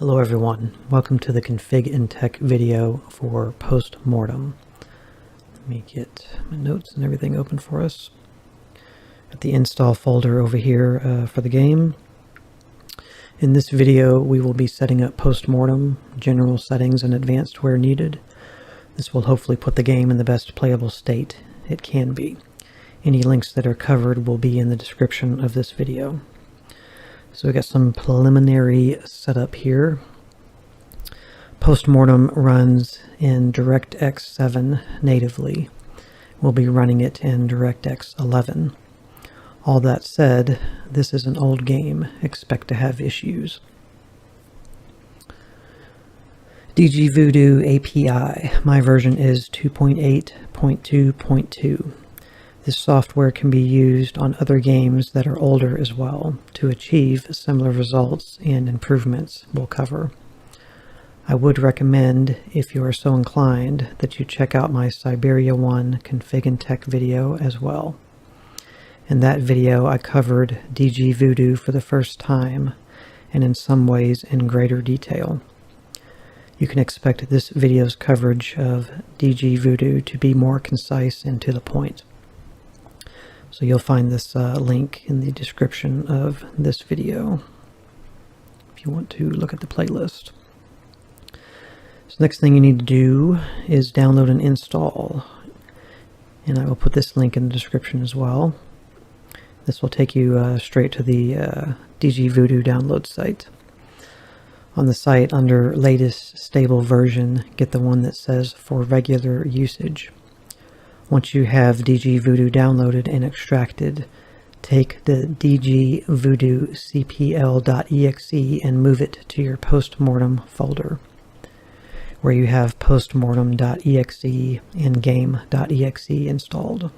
Hello everyone, welcome to the config and tech video for Mortem. Let me get my notes and everything open for us. Got the install folder over here for the game. In this video we will be setting up Mortem, general settings and advanced where needed. This will hopefully put the game in the best playable state it can be. Any links that are covered will be in the description of this video. So we got some preliminary setup here. Mortem runs in DirectX 7 natively. We'll be running it in DirectX 11. All that said, this is an old game. Expect to have issues. DG Voodoo API. My version is 2.8.2.2. This software can be used on other games that are older as well to achieve similar results and improvements we'll cover. I would recommend, if you are so inclined, that you check out my Siberia 1 config and tech video as well. In that video I covered DG Voodoo for the first time, and in some ways in greater detail. You can expect this video's coverage of DG Voodoo to be more concise and to the point. So you'll find this link in the description of this video if you want to look at the playlist. So next thing you need to do is download and install. And I will put this link in the description as well. This will take you straight to the DG Voodoo download site. On the site, under latest stable version, get the one that says for regular usage. Once you have DG Voodoo downloaded and extracted, take the DG Voodoo cpl.exe and move it to your Mortem folder, where you have postmortem.exe and game.exe installed.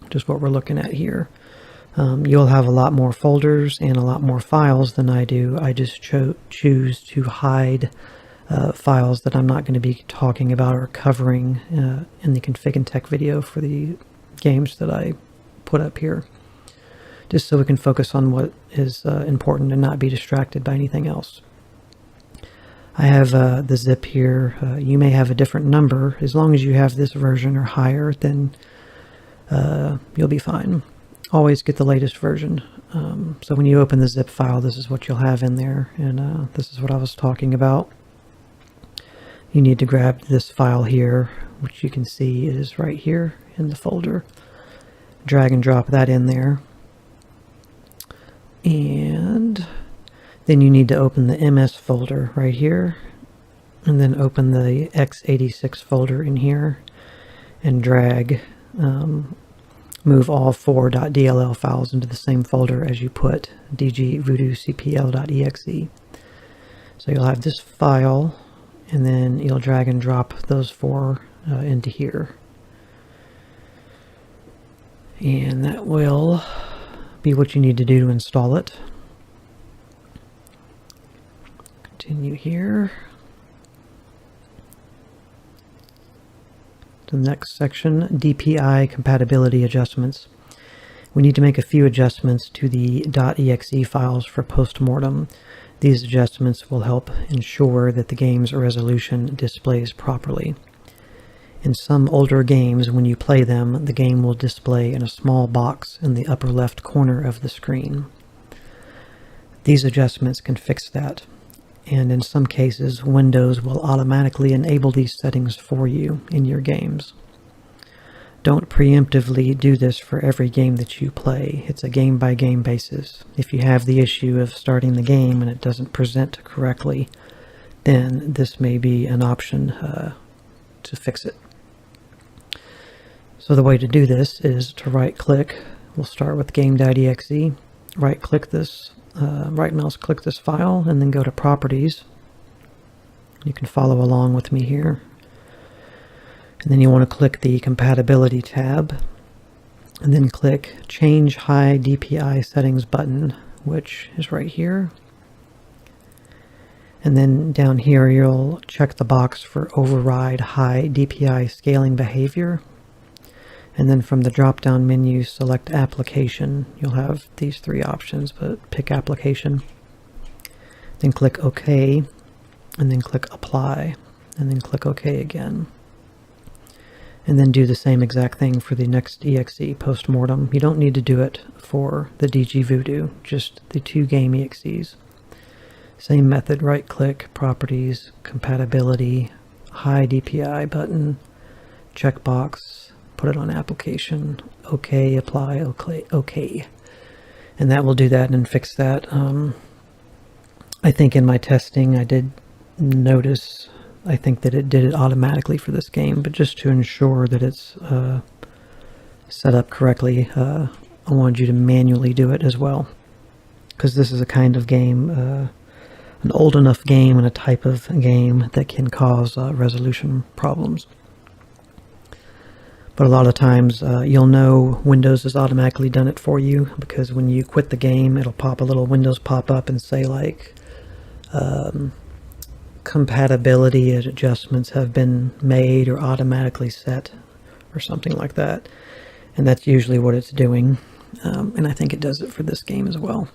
Just what we're looking at here. You'll have a lot more folders and a lot more files than I do. I just choose to hide files that I'm not going to be talking about or covering in the config and tech video for the games that I put up here, just so we can focus on what is important and not be distracted by anything else. I have the zip here. You may have a different number. As long as you have this version or higher, then you'll be fine. Always get the latest version. So when you open the zip file, this is what you'll have in there, and this is what I was talking about. You need to grab this file here, which you can see is right here in the folder. Drag and drop that in there. And then you need to open the MS folder right here, and then open the x86 folder in here, and drag, move all 4.dll files into the same folder as you put DG Voodoo cpl.exe. So you'll have this file, and then you'll drag and drop those four into here. And that will be what you need to do to install it. Continue here. The next section, DPI compatibility adjustments. We need to make a few adjustments to the .exe files for Mortem. These adjustments will help ensure that the game's resolution displays properly. In some older games, when you play them, the game will display in a small box in the upper left corner of the screen. These adjustments can fix that, and in some cases, Windows will automatically enable these settings for you in your games. Don't preemptively do this for every game that you play. It's a game-by-game basis. If you have the issue of starting the game and it doesn't present correctly, then this may be an option to fix it. So the way to do this is to right-click. We'll start with game.exe. Right-click this, right-mouse click this file, and then go to Properties. You can follow along with me here. And then you want to click the Compatibility tab, and then click Change High DPI Settings button, which is right here. And then down here you'll check the box for Override High DPI Scaling Behavior. And then from the drop-down menu, select Application. You'll have these three options, but pick Application. Then click OK, and then click Apply, and then click OK again. And then do the same exact thing for the next exe, Post-Mortem. You don't need to do it for the DG Voodoo, just the 2 game exes. Same method, right-click, Properties, Compatibility, Hide DPI button, checkbox, put it on Application, OK, Apply, OK. And that will do that and fix that. I think in my testing I did notice, I think that it did it automatically for this game, but just to ensure that it's set up correctly, I wanted you to manually do it as well. Because this is a kind of game, an old enough game and a type of game that can cause resolution problems. But a lot of times you'll know Windows has automatically done it for you, because when you quit the game, it'll pop a little Windows pop-up and say like, compatibility adjustments have been made or automatically set or something like that. And that's usually what it's doing. And I think it does it for this game as well.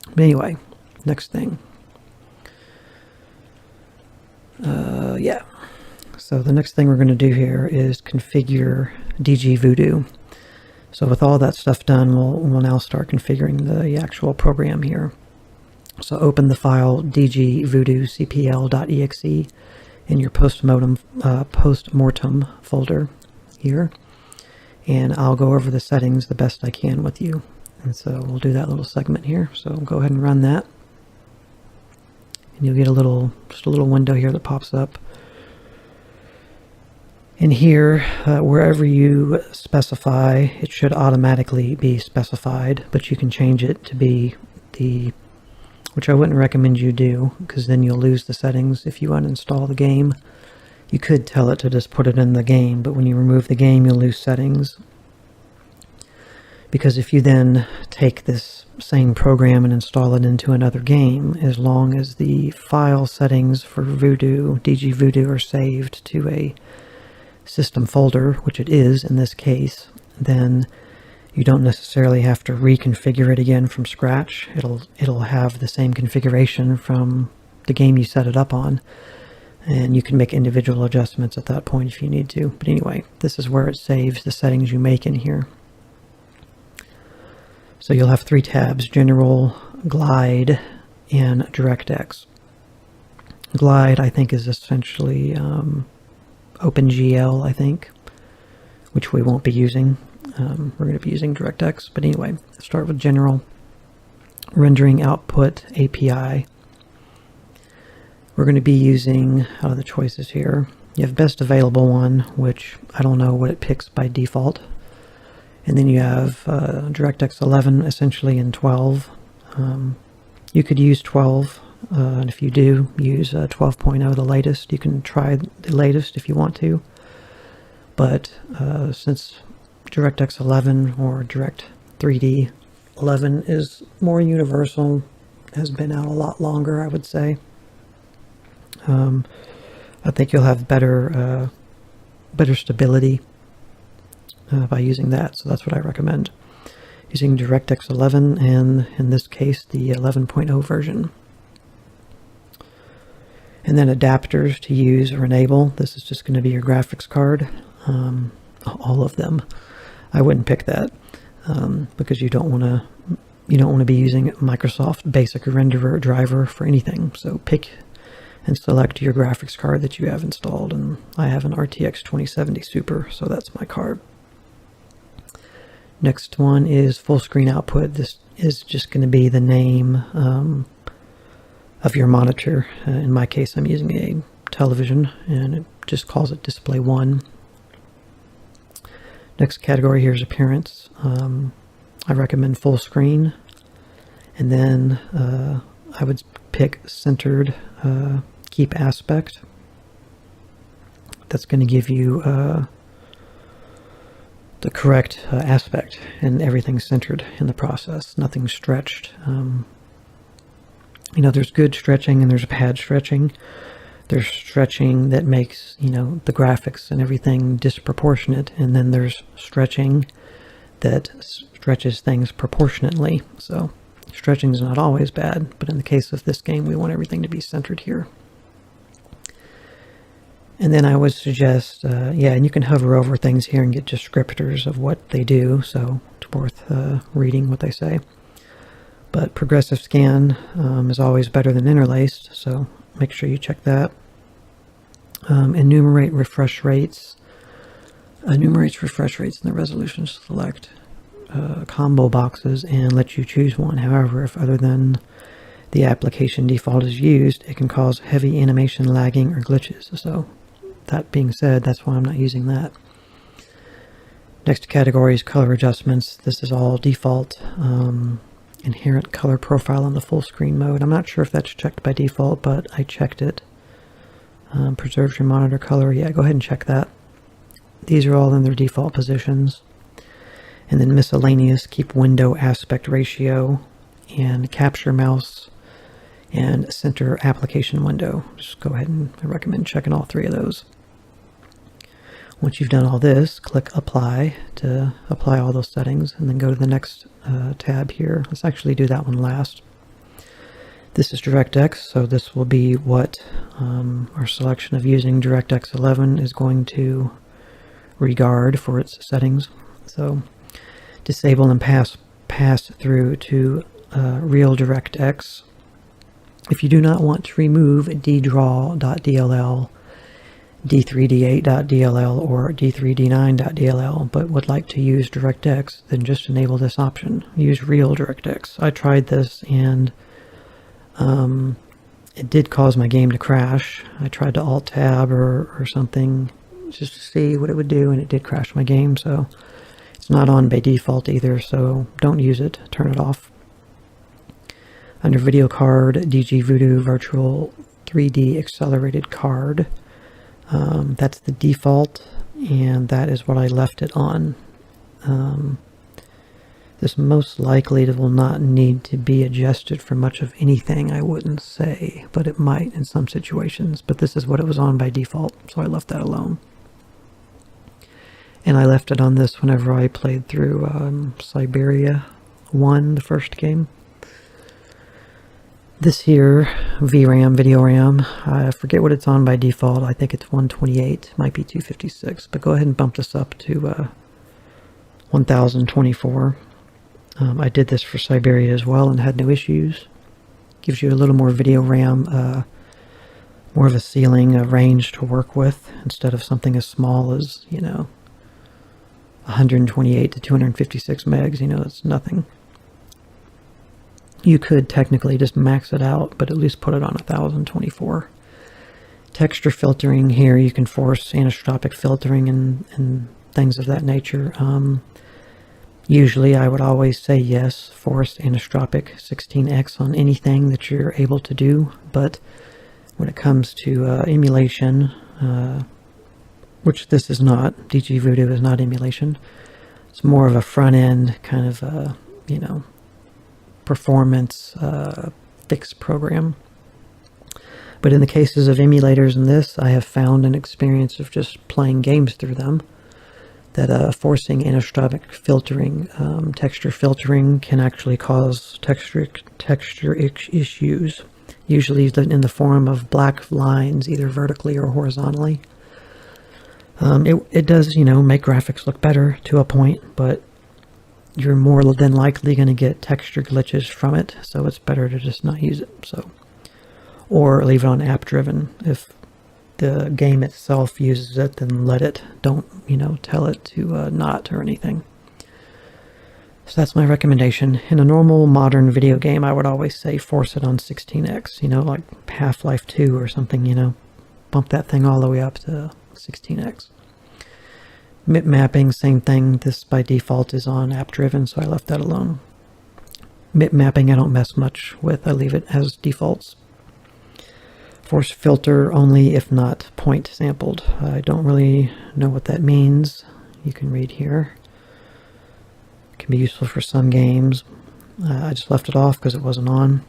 But anyway, next thing. Yeah. So the next thing we're going to do here is configure DG Voodoo. So with all that stuff done, we'll now start configuring the actual program here. So open the file dgvoodoo.cpl.exe in your Post-Mortem folder here. And I'll go over the settings the best I can with you. And so we'll do that little segment here. So go ahead and run that. And you'll get just a little window here that pops up. And here, wherever you specify, it should automatically be specified, but you can change it to be which I wouldn't recommend you do, because then you'll lose the settings if you uninstall the game. You could tell it to just put it in the game, but when you remove the game, you'll lose settings. Because if you then take this same program and install it into another game, as long as the file settings for Voodoo, DG Voodoo, are saved to a system folder, which it is in this case, then you don't necessarily have to reconfigure it again from scratch. It'll have the same configuration from the game you set it up on, and you can make individual adjustments at that point if you need to. But anyway, this is where it saves the settings you make in here. So you'll have 3 tabs: General, Glide, and DirectX. Glide, I think, is essentially OpenGL, I think, which we won't be using. We're going to be using DirectX, but anyway, start with General. Rendering Output API. We're going to be using, out of the choices here, you have Best Available one, which I don't know what it picks by default. And then you have DirectX 11, essentially in 12. You could use 12, and if you do, use 12.0, the latest. You can try the latest if you want to. But since DirectX 11 or Direct 3D 11 is more universal, has been out a lot longer, I would say. I think you'll have better stability by using that, so that's what I recommend. Using DirectX 11, and in this case the 11.0 version. And then adapters to use or enable. This is just going to be your graphics card, all of them. I wouldn't pick that because you don't want to be using Microsoft Basic Renderer driver for anything. So pick and select your graphics card that you have installed, and I have an RTX 2070 Super, so that's my card. Next one is full screen output. This is just going to be the name of your monitor. In my case, I'm using a television, and it just calls it Display 1. Next category here is appearance. I recommend full screen, and then I would pick centered, keep aspect. That's going to give you the correct aspect, and everything centered in the process, nothing stretched. There's good stretching and there's bad stretching. There's stretching that makes, the graphics and everything disproportionate, and then there's stretching that stretches things proportionately. So stretching is not always bad, but in the case of this game, we want everything to be centered here. And then I would suggest, yeah, and you can hover over things here and get descriptors of what they do, so it's worth reading what they say. But progressive scan is always better than interlaced, so make sure you check that. Enumerate refresh rates. Enumerates refresh rates in the resolution select combo boxes and let you choose one. However, if other than the application default is used, it can cause heavy animation lagging or glitches. So that being said, that's why I'm not using that. Next category is color adjustments. This is all default. Inherent color profile on the full screen mode. I'm not sure if that's checked by default, but I checked it. Preserves your monitor color. Yeah, go ahead and check that. These are all in their default positions. And then miscellaneous, keep window aspect ratio and capture mouse and center application window. Just go ahead and I recommend checking all three of those. Once you've done all this, click apply to apply all those settings, and then go to the next tab here. Let's actually do that one last. This is DirectX, so this will be what our selection of using DirectX 11 is going to regard for its settings. So disable and pass through to real DirectX. If you do not want to remove ddraw.dll, d3d8.dll, or d3d9.dll, but would like to use DirectX, then just enable this option. Use real DirectX. I tried this and it did cause my game to crash. I tried to Alt-Tab or something just to see what it would do, and it did crash my game, so it's not on by default either, so don't use it. Turn it off. Under video card, DG Voodoo Virtual 3D Accelerated Card. That's the default, and that is what I left it on. This most likely will not need to be adjusted for much of anything, I wouldn't say, but it might in some situations. But this is what it was on by default, so I left that alone. And I left it on this whenever I played through Siberia 1, the first game. This here, VRAM, video RAM, I forget what it's on by default. I think it's 128, might be 256, but go ahead and bump this up to 1024. I did this for Siberia as well and had no issues. Gives you a little more video RAM, more of a ceiling, a range to work with, instead of something as small as, 128 to 256 megs, it's nothing. You could technically just max it out, but at least put it on 1024. Texture filtering here, you can force anisotropic filtering and things of that nature. Usually I would always say yes, force anisotropic 16x on anything that you're able to do, but when it comes to emulation, which this is not, DG Voodoo is not emulation, it's more of a front-end kind of, performance fixed program. But in the cases of emulators in this, I have found an experience of just playing games through them, that forcing anisotropic filtering, texture filtering, can actually cause texture issues, usually in the form of black lines, either vertically or horizontally. It does, make graphics look better to a point, but you're more than likely going to get texture glitches from it, so it's better to just not use it. So, or leave it on app driven. If the game itself uses it, then let it. Don't, tell it to not or anything. So that's my recommendation. In a normal modern video game, I would always say force it on 16x, like Half-Life 2 or something, bump that thing all the way up to 16x. MIP mapping, same thing. This by default is on app driven, so I left that alone. MIP mapping I don't mess much with. I leave it as defaults. Force filter only if not point sampled. I don't really know what that means. You can read here. It can be useful for some games. I just left it off because it wasn't on.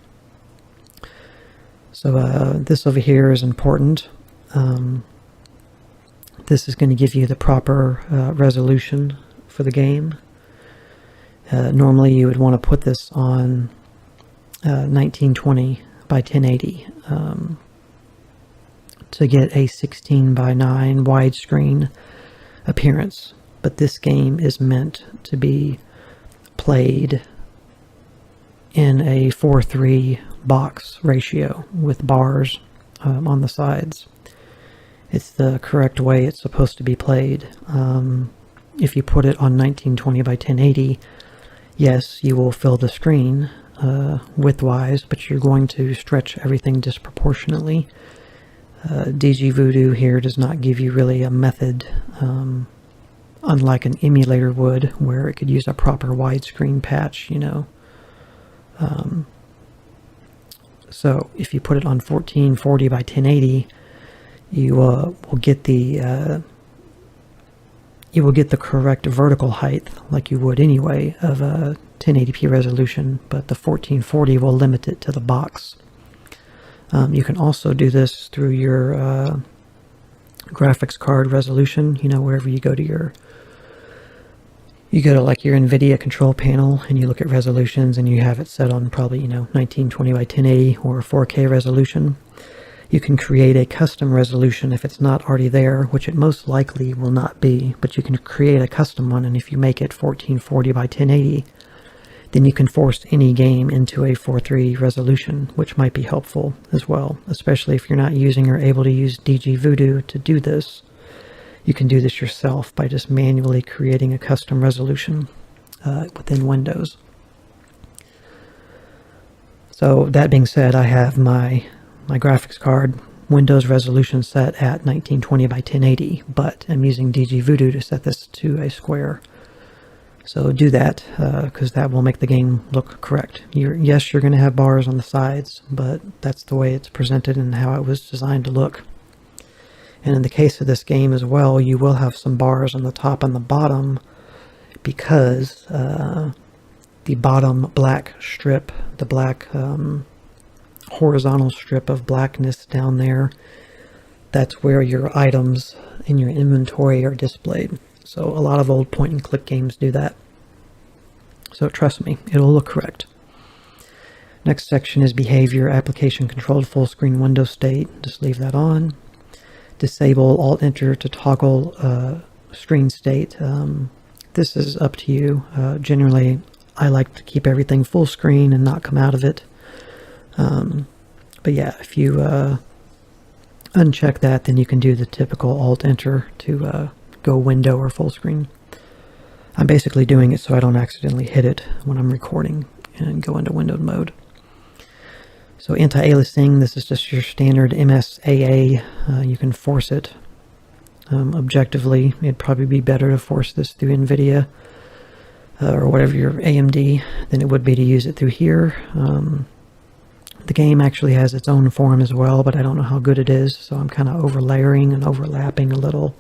So this over here is important. This is going to give you the proper resolution for the game. Normally you would want to put this on 1920 by 1080 to get a 16:9 widescreen appearance, but this game is meant to be played in a 4:3 box ratio with bars on the sides. It's the correct way it's supposed to be played. If you put it on 1920 by 1080, yes, you will fill the screen width-wise, but you're going to stretch everything disproportionately. DG Voodoo here does not give you really a method, unlike an emulator would, where it could use a proper widescreen patch, you know. So if you put it on 1440 by 1080, you will get the correct vertical height, like you would anyway, of a 1080p resolution, but the 1440 will limit it to the box. You can also do this through your graphics card resolution. You know, wherever you go to like your NVIDIA control panel and you look at resolutions and you have it set on probably, you know, 1920 by 1080 or 4K resolution. You can create a custom resolution if it's not already there, which it most likely will not be, but you can create a custom one, and if you make it 1440 by 1080, then you can force any game into a 4:3 resolution, which might be helpful as well, especially if you're not using or able to use DG Voodoo to do this. You can do this yourself by just manually creating a custom resolution within Windows. So that being said, I have my graphics card Windows resolution set at 1920 by 1080, but I'm using DG Voodoo to set this to a square. So do that, because that will make the game look correct. Yes, you're going to have bars on the sides, but that's the way it's presented and how it was designed to look. And in the case of this game as well, you will have some bars on the top and the bottom, because the bottom black strip, the black horizontal strip of blackness down there, that's where your items in your inventory are displayed. So a lot of old point and click games do that. So trust me, it'll look correct. Next section is behavior, application controlled full screen window state. Just leave that on. Disable Alt Enter to toggle screen state. This is up to you. Generally, I like to keep everything full screen and not come out of it. But yeah, if you uncheck that, then you can do the typical Alt-Enter to go window or full screen. I'm basically doing it so I don't accidentally hit it when I'm recording and go into windowed mode. So anti-aliasing, this is just your standard MSAA. You can force it objectively. It'd probably be better to force this through NVIDIA or whatever your AMD than it would be to use it through here. The game actually has its own form as well, but I don't know how good it is, so I'm kind of overlayering and overlapping a little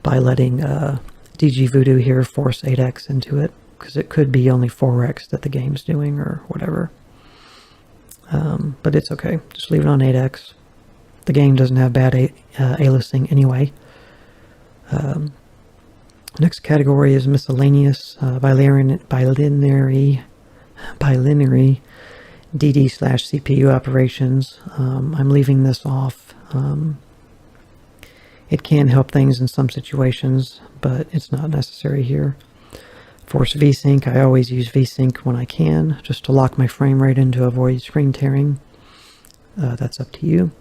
by letting DG Voodoo here force 8x into it, because it could be only 4x that the game's doing or whatever. But it's okay. Just leave it on 8x. The game doesn't have bad aliasing anyway. Next category is miscellaneous, bilinary DD/CPU operations. I'm leaving this off. It can help things in some situations, but it's not necessary here. Force VSync, I always use VSync when I can, just to lock my frame rate in to avoid screen tearing. That's up to you.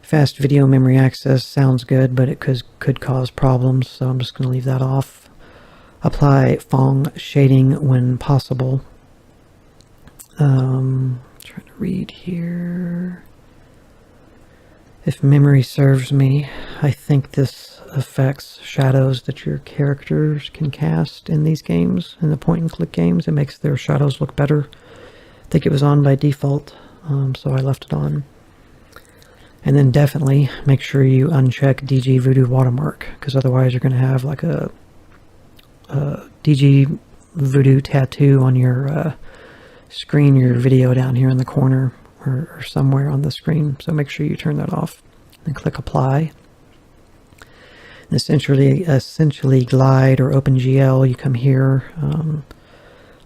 Fast video memory access sounds good, but it could cause problems, so I'm just going to leave that off. Apply Phong shading when possible. Trying to read here. If memory serves me, I think this affects shadows that your characters can cast in these games, in the point-and-click games. It makes their shadows look better. I think it was on by default, so I left it on. And then definitely make sure you uncheck DG Voodoo watermark, because otherwise you're going to have like a DG Voodoo tattoo on your screen, your video down here in the corner or somewhere on the screen. So make sure you turn that off and click apply. And essentially Glide or OpenGL, you come here.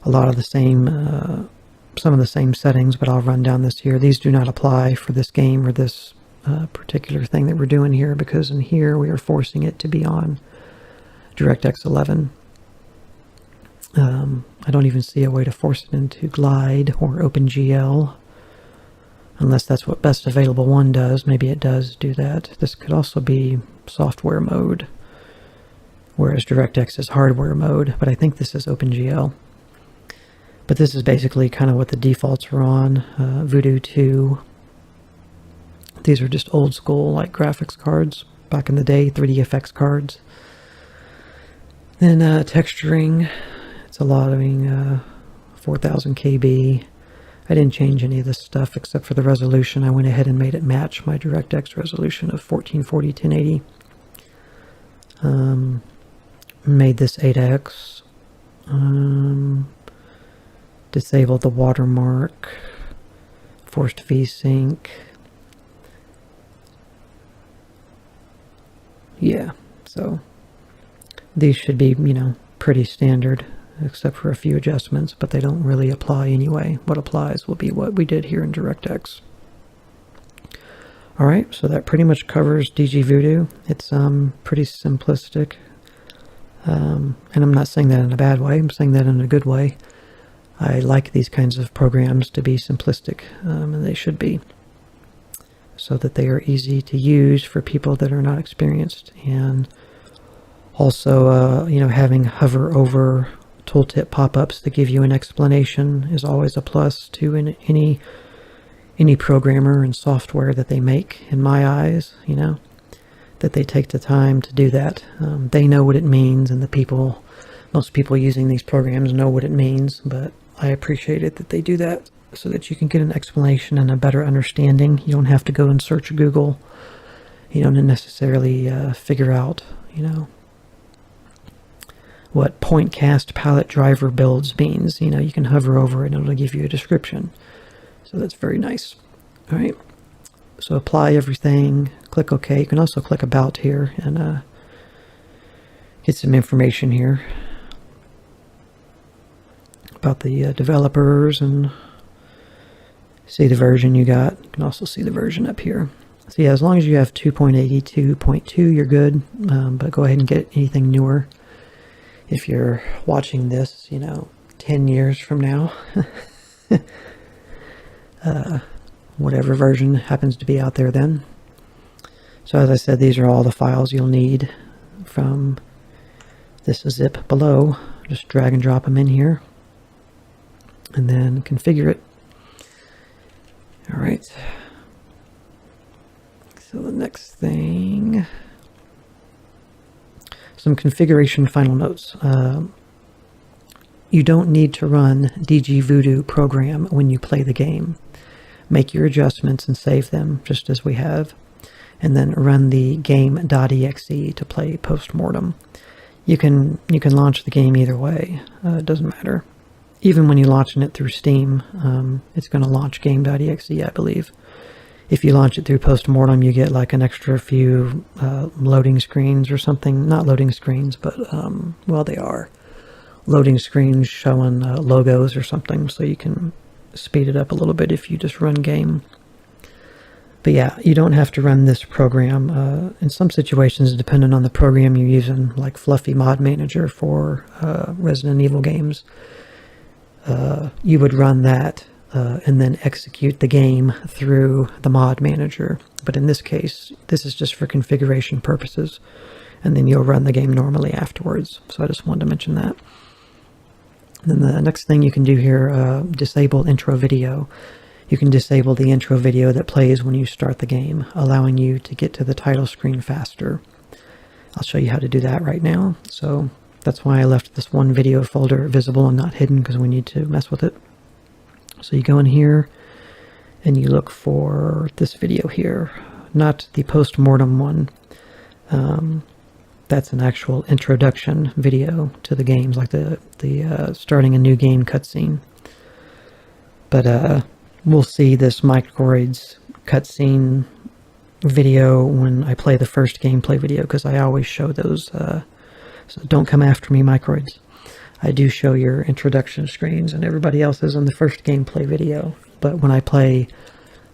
A lot of the same, some of the same settings, but I'll run down this here. These do not apply for this game or this particular thing that we're doing here, because in here we are forcing it to be on DirectX 11. I don't even see a way to force it into Glide or OpenGL, unless that's what Best Available 1 does. Maybe it does do that. This could also be software mode, whereas DirectX is hardware mode, but I think this is OpenGL. But this is basically kind of what the defaults are on. Voodoo 2. These are just old school, like, graphics cards. Back in the day, 3D cards. Then texturing. It's a lot, 4000 KB. I didn't change any of this stuff except for the resolution. I went ahead and made it match my DirectX resolution of 1440 1080. Made this 8x. Disabled the watermark. Forced VSync. Yeah, so these should be, pretty standard, except for a few adjustments, but they don't really apply anyway. What applies will be what we did here in DirectX. Alright, so that pretty much covers DG Voodoo. It's pretty simplistic, and I'm not saying that in a bad way, I'm saying that in a good way. I like these kinds of programs to be simplistic, and they should be, so that they are easy to use for people that are not experienced. And also, having hover over tooltip pop-ups that give you an explanation is always a plus to any programmer and software that they make, in my eyes, that they take the time to do that. They know what it means, and most people using these programs know what it means, but I appreciate it that they do that, so that you can get an explanation and a better understanding. You don't have to go and search Google. You don't necessarily figure out, what point cast palette driver builds means. You can hover over it and it'll give you a description. So that's very nice. All right. So apply everything, click OK. You can also click About here and get some information here about the developers and see the version you got. You can also see the version up here. So yeah, as long as you have 2.82.2, you're good, but go ahead and get anything newer. If you're watching this, 10 years from now, whatever version happens to be out there then. So as I said, these are all the files you'll need from this zip below. Just drag and drop them in here and then configure it. All right. So the next thing, some configuration final notes. You don't need to run DG Voodoo program when you play the game. Make your adjustments and save them, just as we have, and then run the game.exe to play post-mortem. You can launch the game either way. It doesn't matter. Even when you're launching it through Steam, it's going to launch game.exe, I believe. If you launch it through post-mortem, you get like an extra few loading screens or something. Not loading screens, but, well, they are. Loading screens showing logos or something, so you can speed it up a little bit if you just run game. But yeah, you don't have to run this program. In some situations, depending on the program you're using, like Fluffy Mod Manager for Resident Evil games, you would run that and then execute the game through the mod manager. But in this case, this is just for configuration purposes, and then you'll run the game normally afterwards. So I just wanted to mention that. Then the next thing you can do here, disable intro video. You can disable the intro video that plays when you start the game, allowing you to get to the title screen faster. I'll show you how to do that right now. So that's why I left this one video folder visible and not hidden, because we need to mess with it. So you go in here and you look for this video here, not the post-mortem one. That's an actual introduction video to the games, like the starting a new game cutscene. But we'll see this Microids cutscene video when I play the first gameplay video, because I always show those. So don't come after me, Microids. I do show your introduction screens and everybody else is in the first gameplay video. But when I play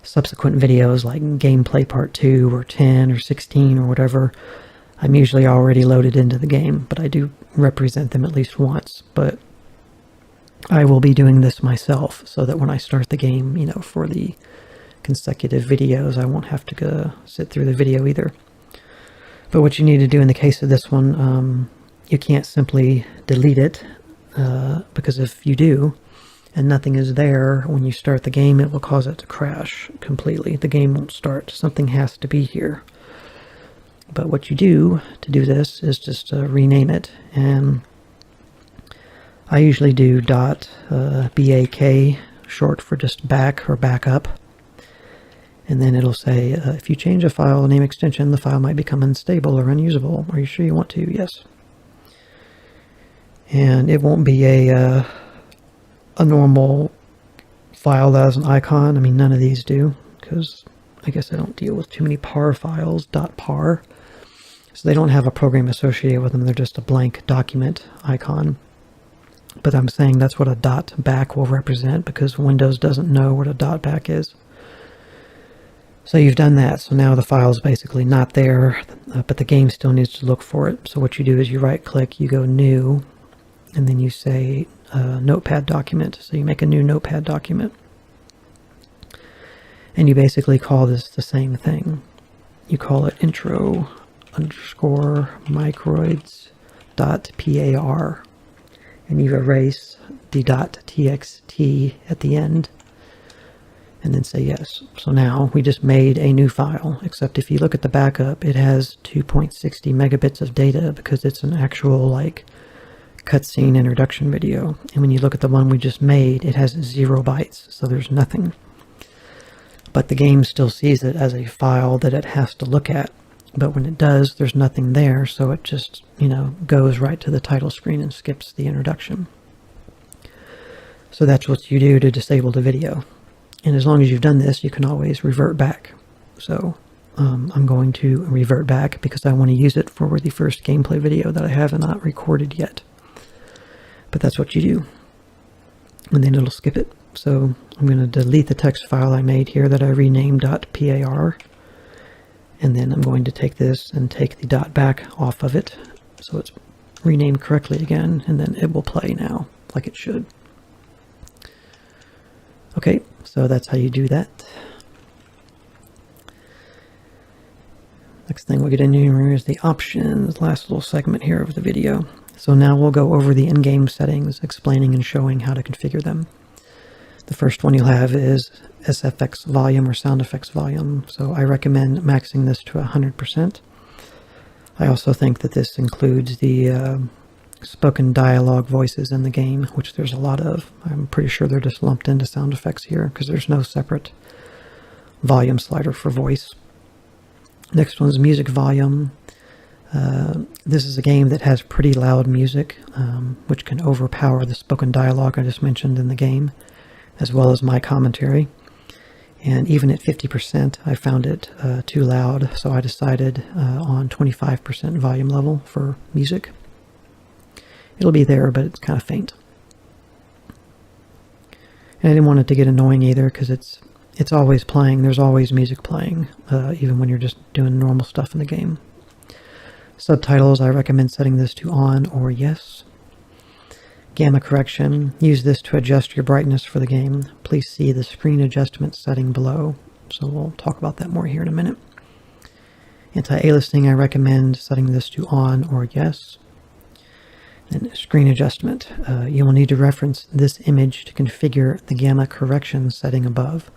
subsequent videos like gameplay part 2 or 10 or 16 or whatever, I'm usually already loaded into the game, but I do represent them at least once. But I will be doing this myself so that when I start the game, you know, for the consecutive videos, I won't have to go sit through the video either. But what you need to do in the case of this one, you can't simply delete it, because if you do, and nothing is there when you start the game, it will cause it to crash completely. The game won't start. Something has to be here. But what you do to do this is just rename it, and I usually do .bak, short for just back or backup. And then it'll say, if you change a file name extension, the file might become unstable or unusable. Are you sure you want to? Yes. And it won't be a normal file that has an icon. I mean, none of these do, because I guess I don't deal with too many par files, .par. So they don't have a program associated with them. They're just a blank document icon. But I'm saying that's what a .back will represent, because Windows doesn't know what a .back is. So you've done that. So now the file is basically not there, but the game still needs to look for it. So what you do is you right-click, you go New, and then you say Notepad document. So you make a new Notepad document. And you basically call this the same thing. You call it intro_microids.par. And you erase the .txt at the end. And then say yes. So now we just made a new file, except if you look at the backup, it has 2.60 megabits of data because it's an actual like cutscene introduction video. And when you look at the one we just made, it has 0 bytes, so there's nothing. But the game still sees it as a file that it has to look at. But when it does, there's nothing there, so it just, you know, goes right to the title screen and skips the introduction. So that's what you do to disable the video. And as long as you've done this, you can always revert back. So I'm going to revert back because I want to use it for the first gameplay video that I have not recorded yet. But that's what you do. And then it'll skip it. So I'm going to delete the text file I made here that I renamed .par. And then I'm going to take this and take the .back off of it. So it's renamed correctly again. And then it will play now like it should. Okay, so that's how you do that. Next thing we'll get into here is the options, last little segment here of the video. So now we'll go over the in-game settings, explaining and showing how to configure them. The first one you'll have is SFX volume or sound effects volume. So I recommend maxing this to 100%. I also think that this includes the spoken dialogue voices in the game, which there's a lot of. I'm pretty sure they're just lumped into sound effects here because there's no separate volume slider for voice. Next one's music volume. This is a game that has pretty loud music, which can overpower the spoken dialogue I just mentioned in the game, as well as my commentary. And even at 50%, I found it too loud, so I decided on 25% volume level for music. It'll be there, but it's kind of faint. And I didn't want it to get annoying either, because it's always playing. There's always music playing, even when you're just doing normal stuff in the game. Subtitles, I recommend setting this to on or yes. Gamma correction, use this to adjust your brightness for the game. Please see the screen adjustment setting below. So we'll talk about that more here in a minute. Anti-aliasing, I recommend setting this to on or yes. And screen adjustment, you will need to reference this image to configure the gamma correction setting above.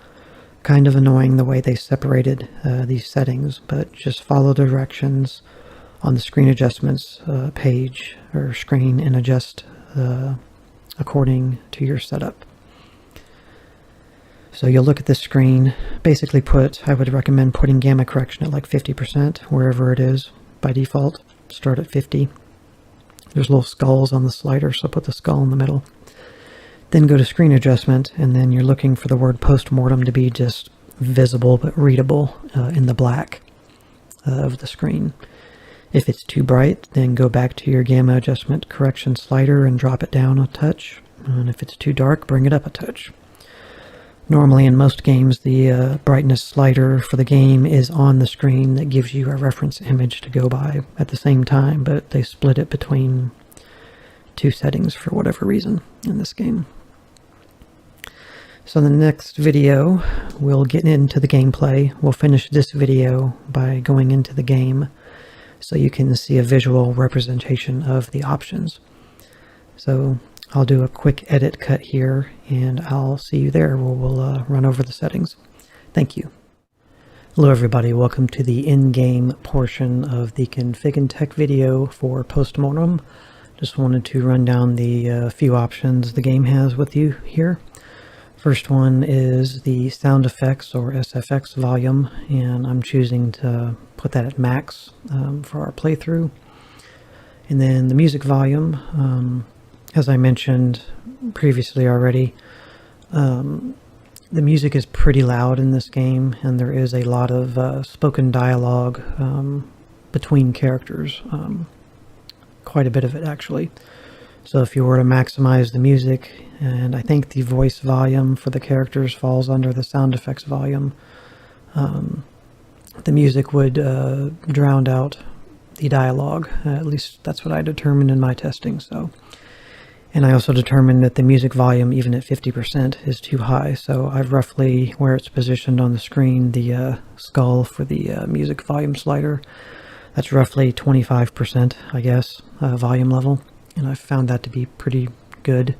Kind of annoying the way they separated these settings, but just follow the directions on the screen adjustments page or screen and adjust according to your setup. So you'll look at this screen, basically I would recommend putting gamma correction at like 50%, wherever it is by default. Start at 50. There's little skulls on the slider, so put the skull in the middle. Then go to screen adjustment, and then you're looking for the word post-mortem to be just visible but readable in the black of the screen. If it's too bright, then go back to your gamma adjustment correction slider and drop it down a touch. And if it's too dark, bring it up a touch. Normally in most games, the brightness slider for the game is on the screen that gives you a reference image to go by at the same time, but they split it between two settings for whatever reason in this game. So in the next video, we'll get into the gameplay. We'll finish this video by going into the game so you can see a visual representation of the options. So I'll do a quick edit cut here, and I'll see you there where we'll run over the settings. Thank you. Hello everybody, welcome to the in-game portion of the config and tech video for Mortem. Just wanted to run down the few options the game has with you here. First one is the sound effects or SFX volume, and I'm choosing to put that at max for our playthrough. And then the music volume, as I mentioned previously already, the music is pretty loud in this game, and there is a lot of spoken dialogue between characters, quite a bit of it actually. So if you were to maximize the music, and I think the voice volume for the characters falls under the sound effects volume, the music would drown out the dialogue. At least that's what I determined in my testing. And I also determined that the music volume, even at 50%, is too high. So I've roughly, where it's positioned on the screen, the skull for the music volume slider, that's roughly 25%, I guess, volume level. And I've found that to be pretty good.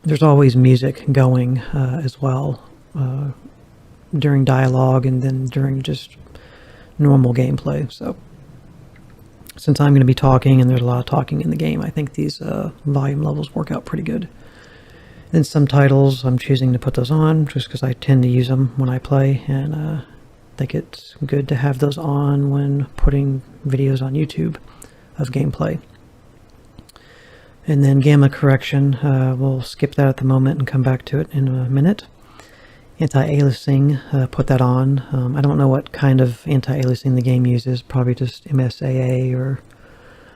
There's always music going as well during dialogue and then during just normal gameplay. So since I'm going to be talking and there's a lot of talking in the game, I think these volume levels work out pretty good. Then subtitles, I'm choosing to put those on just because I tend to use them when I play, and I think it's good to have those on when putting videos on YouTube of gameplay. And then gamma correction, we'll skip that at the moment and come back to it in a minute. Anti-aliasing, put that on. I don't know what kind of anti-aliasing the game uses, probably just MSAA or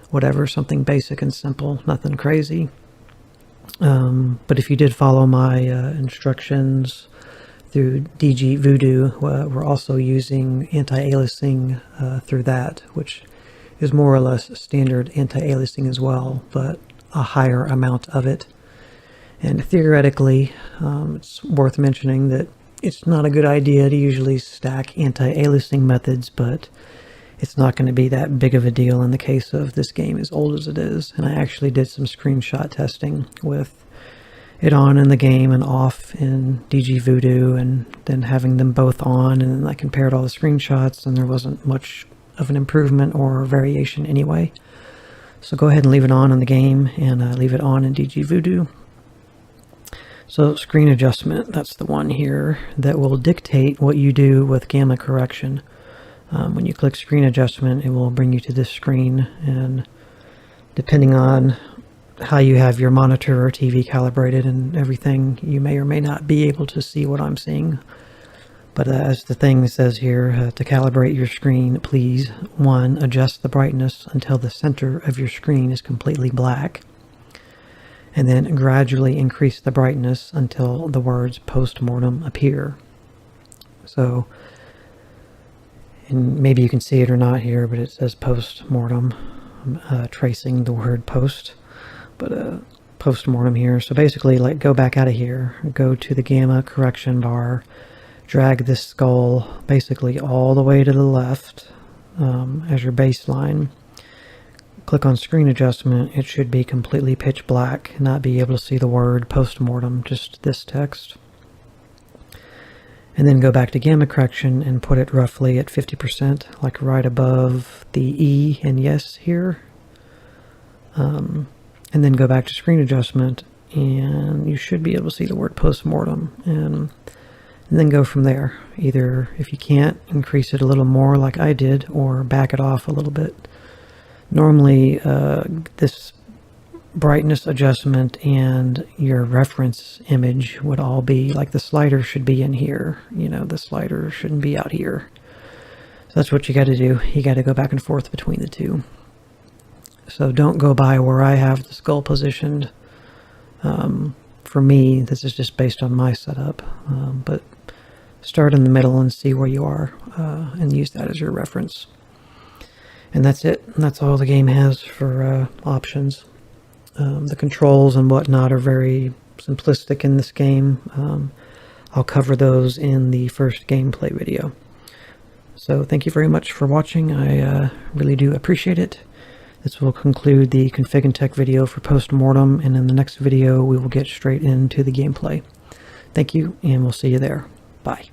whatever, something basic and simple, nothing crazy. But if you did follow my instructions through DG Voodoo, we're also using anti-aliasing through that, which is more or less standard anti-aliasing as well, but a higher amount of it. And theoretically, it's worth mentioning that it's not a good idea to usually stack anti-aliasing methods, but it's not going to be that big of a deal in the case of this game as old as it is. And I actually did some screenshot testing with it on in the game and off in DG Voodoo, and then having them both on, and then I compared all the screenshots, and there wasn't much of an improvement or variation anyway. So go ahead and leave it on in the game, and leave it on in DG Voodoo. So screen adjustment, that's the one here that will dictate what you do with gamma correction. When you click screen adjustment, it will bring you to this screen, and depending on how you have your monitor or TV calibrated and everything, you may or may not be able to see what I'm seeing. But as the thing says here, to calibrate your screen, please, 1, adjust the brightness until the center of your screen is completely black, and then gradually increase the brightness until the words post-mortem appear. So, and maybe you can see it or not here, but it says post-mortem. I'm tracing the word post, but post-mortem here. So basically, like, go back out of here, go to the gamma correction bar, drag this skull basically all the way to the left as your baseline. Click on screen adjustment. It should be completely pitch black, not be able to see the word post-mortem, just this text. And then go back to gamma correction and put it roughly at 50%, like right above the E and yes here. And then go back to screen adjustment, and you should be able to see the word post-mortem. And then go from there. Either, if you can't, increase it a little more like I did, or back it off a little bit. Normally, this brightness adjustment and your reference image would all be, like, the slider should be in here. You know, the slider shouldn't be out here. So that's what you got to do. You got to go back and forth between the two. So don't go by where I have the skull positioned. For for me, this is just based on my setup, but start in the middle and see where you are, and use that as your reference. And that's it. That's all the game has for options. The controls and whatnot are very simplistic in this game. I'll cover those in the first gameplay video. So thank you very much for watching. I really do appreciate it. This will conclude the Config and Tech video for Mortem, and in the next video we will get straight into the gameplay. Thank you, and we'll see you there. Bye.